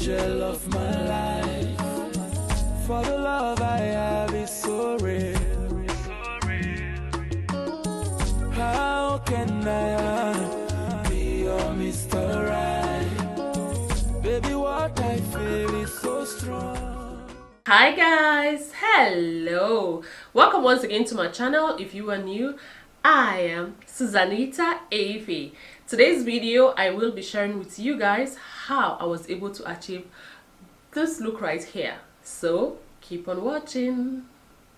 angel of my life. For the love I have is so real. How can I be your Mr. Right? Baby, what I feel is so strong. Hi guys, hello, welcome once again to my channel. If you are new, I am Susanita Efe. Today's video I will be sharing with you guys how I was able to achieve this look right here, so keep on watching.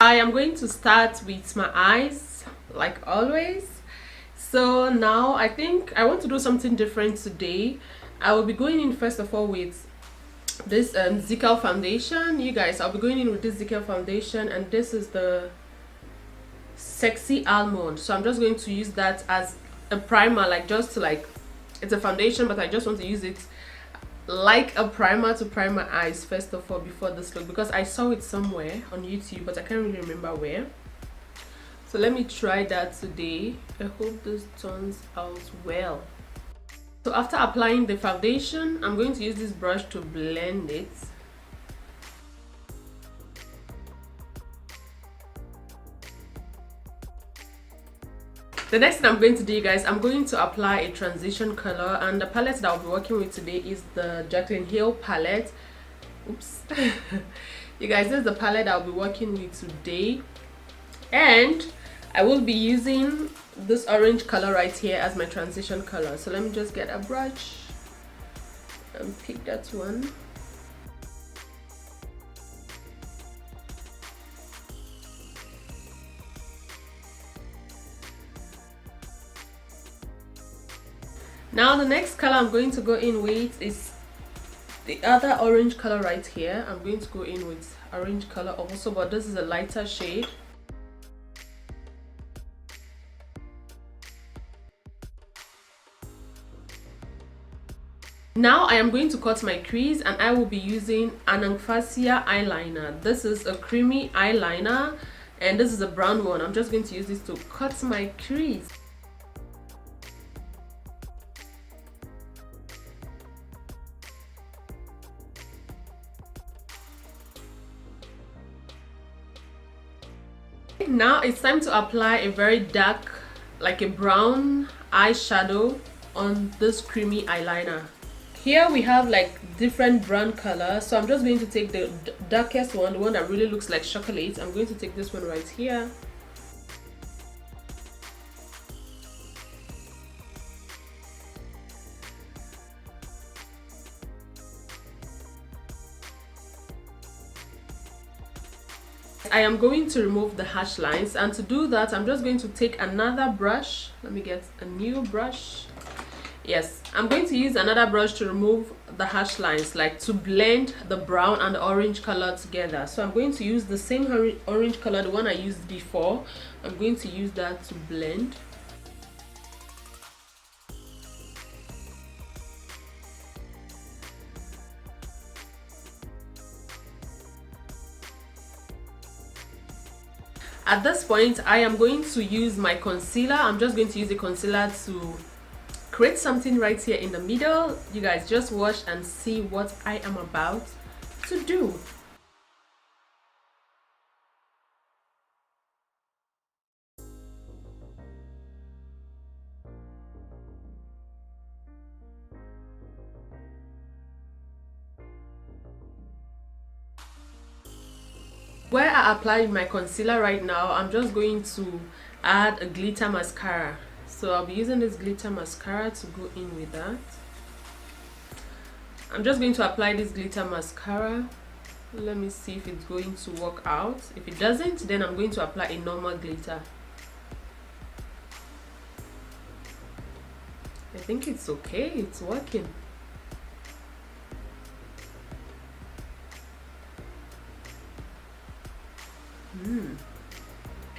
I am going to start with my eyes like always. So now I think I want to do something different today. I will be going in first of all with this Zikel foundation. You guys, I'll be going in with this Zikel foundation, and this is the Sexy Almond. So I'm just going to use that as a primer, like just to it's a foundation, but I just want to use it like a primer to prime my eyes first of all before this look, because I saw it somewhere on YouTube but I can't really remember where. So let me try that today. I hope this turns out well. So after applying the foundation, I'm going to use this brush to blend it. The next thing I'm going to do, you guys, I'm going to apply a transition color, and the palette that I'll be working with today is the Jaclyn Hill palette. Oops. You guys, this is the palette I'll be working with today, and I will be using this orange color right here as my transition color. So let me just get a brush and pick that one. Now the next color I'm going to go in with is the other orange color right here. I'm going to go in with orange color also, but this is a lighter shade. Now I am going to cut my crease, and I will be using Anagfasia eyeliner. This is a creamy eyeliner and this is a brown one. I'm just going to use this to cut my crease. Now it's time to apply a very dark, like a brown eyeshadow on this creamy eyeliner. Here we have like different brown colors, so I'm just going to take the darkest one, the one that really looks like chocolate. I'm going to take this one right here. I am going to remove the harsh lines, and to do that I'm just going to take another brush. Let me get a new brush. Yes, I'm going to use another brush to remove the harsh lines, like to blend the brown and the orange color together. So I'm going to use the same orange color, the one I used before. I'm going to use that to blend. At this point, I am going to use my concealer. I'm just going to use the concealer to create something right here in the middle. You guys just watch and see what I am about to do. Where I applied my concealer right now, I'm just going to add a glitter mascara. So I'll be using this glitter mascara to go in with that. I'm just going to apply this glitter mascara. Let me see if it's going to work out. If it doesn't, then I'm going to apply a normal glitter. I think it's okay, it's working.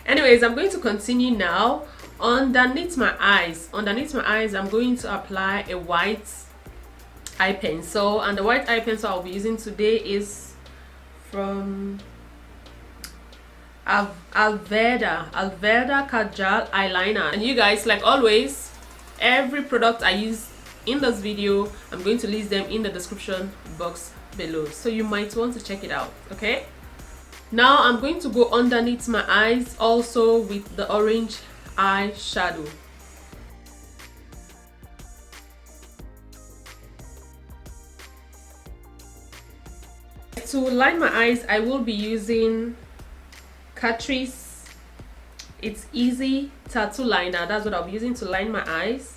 Anyways, I'm going to continue now. Underneath my eyes, I'm going to apply a white eye pencil, and the white eye pencil I'll be using today is from Alveda Kajal eyeliner. And you guys, like always, every product I use in this video, I'm going to list them in the description box below, so you might want to check it out. Okay, now I'm going to go underneath my eyes also with the orange eyeshadow. To line my eyes, I will be using Catrice It's Easy Tattoo Liner. That's what I'll be using to line my eyes.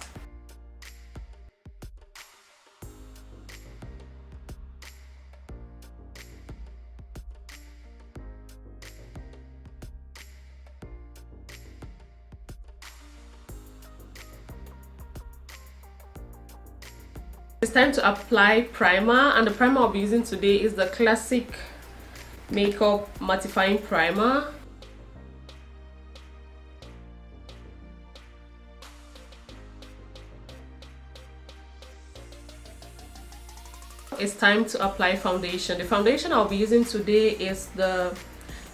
It's time to apply primer, and the primer I'll be using today is the classic makeup mattifying primer. It's time to apply foundation. The foundation I'll be using today is the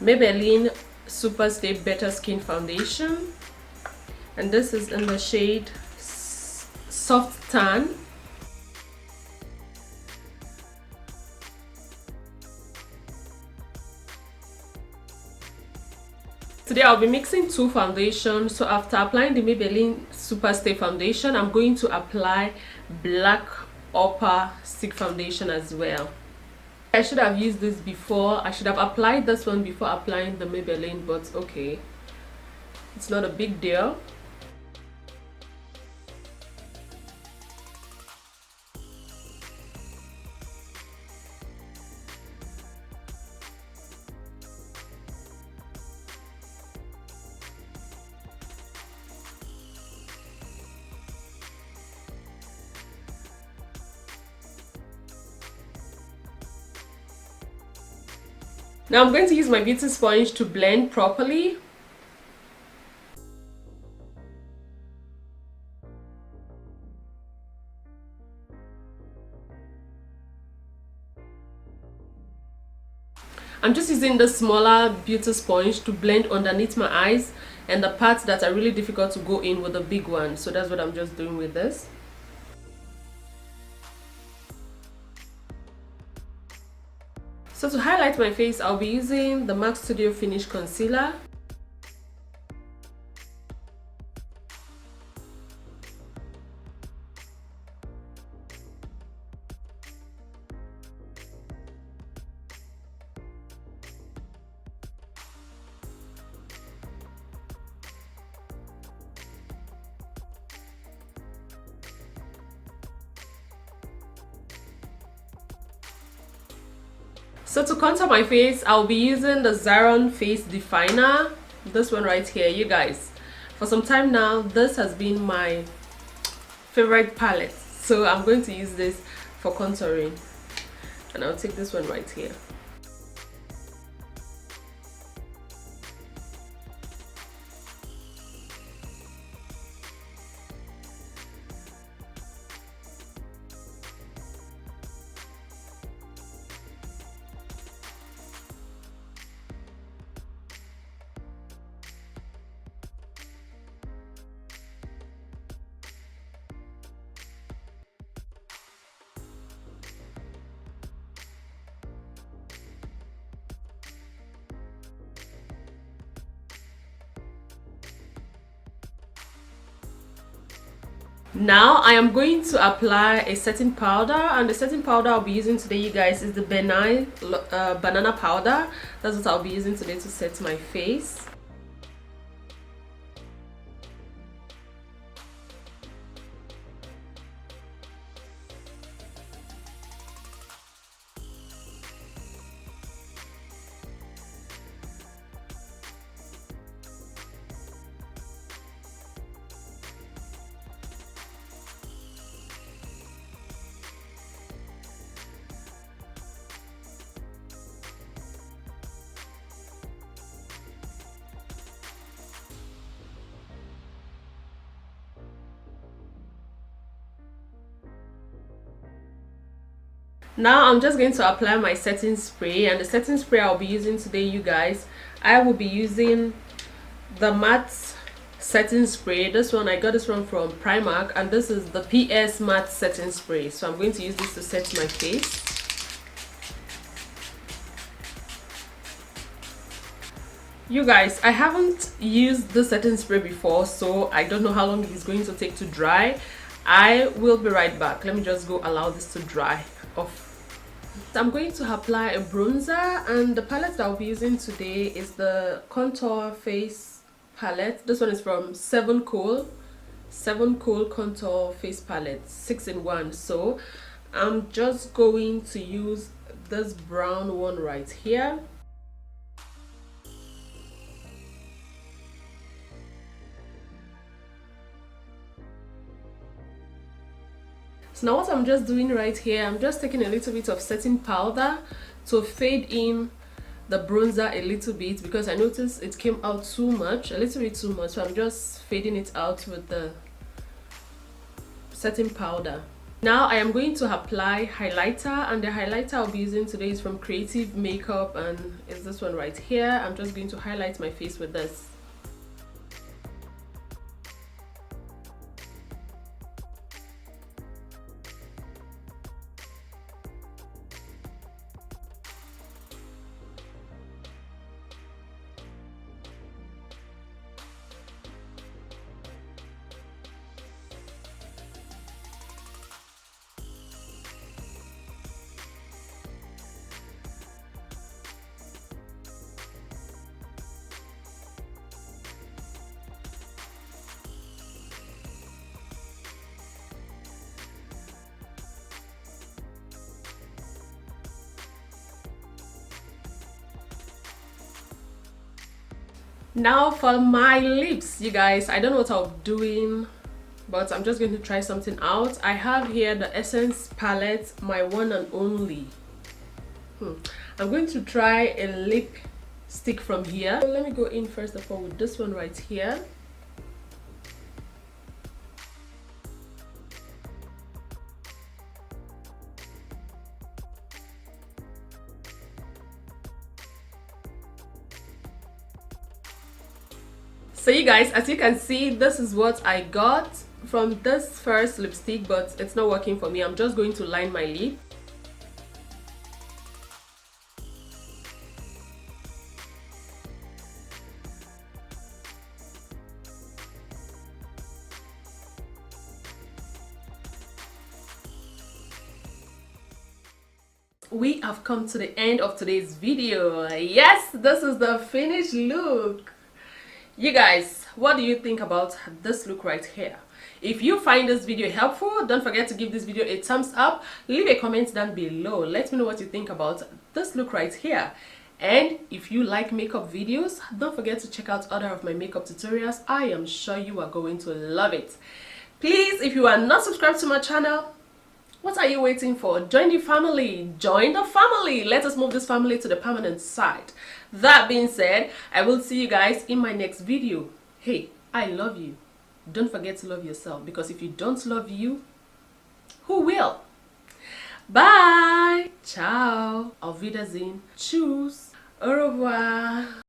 Maybelline Superstay Better Skin Foundation, and this is in the shade Soft Tan. Today I'll be mixing two foundations. So after applying the Maybelline Superstay foundation, I'm going to apply black Opal stick foundation as well. I should have used this before. I should have applied this one before applying the Maybelline, but okay, it's not a big deal. Now I'm going to use my beauty sponge to blend properly. I'm just using the smaller beauty sponge to blend underneath my eyes and the parts that are really difficult to go in with the big one. So that's what I'm just doing with this. So to highlight my face, I'll be using the MAC Studio Finish Concealer. So to contour my face, I'll be using the Zaron Face Definer, this one right here. You guys, for some time now, this has been my favorite palette, so I'm going to use this for contouring, and I'll take this one right here. Now I am going to apply a setting powder, and the setting powder I'll be using today, you guys, is the banana powder. That's what I'll be using today to set my face. Now I'm just going to apply my setting spray, and the setting spray I'll be using today, you guys, I will be using the matte setting spray. This one, I got this one from Primark, and this is the PS matte setting spray. So I'm going to use this to set my face. You guys, I haven't used the setting spray before, so I don't know how long it's going to take to dry. I will be right back. Let me just go allow this to dry off. I'm going to apply a bronzer, and the palette that I'll be using today is the Contour Face palette. This one is from Seven Coal Contour Face Palette, 6-in-1. So I'm just going to use this brown one right here. So now what I'm just doing right here, I'm just taking a little bit of setting powder to fade in the bronzer a little bit, because I noticed it came out too much, a little bit too much. So I'm just fading it out with the setting powder. Now I am going to apply highlighter, and the highlighter I'll be using today is from Creative Makeup, and it's this one right here. I'm just going to highlight my face with this. Now for my lips, you guys, I don't know what I'm doing, but I'm just going to try something out. I have here the Essence palette, my one and only. I'm going to try a lip stick from here. So let me go in first of all with this one right here. So you guys, as you can see, this is what I got from this first lipstick, but it's not working for me. I'm just going to line my lip. We have come to the end of today's video. Yes, this is the finished look. You guys, what do you think about this look right here? If you find this video helpful, don't forget to give this video a thumbs up. Leave a comment down below. Let me know what you think about this look right here. And if you like makeup videos, don't forget to check out other of my makeup tutorials. I am sure you are going to love it. Please, if you are not subscribed to my channel, what are you waiting for? Join the family. Join the family. Let us move this family to the permanent side. That being said, I will see you guys in my next video. Hey, I love you. Don't forget to love yourself, because if you don't love you, who will? Bye. Ciao. Auf Wiedersehen. Tschüss. Au revoir.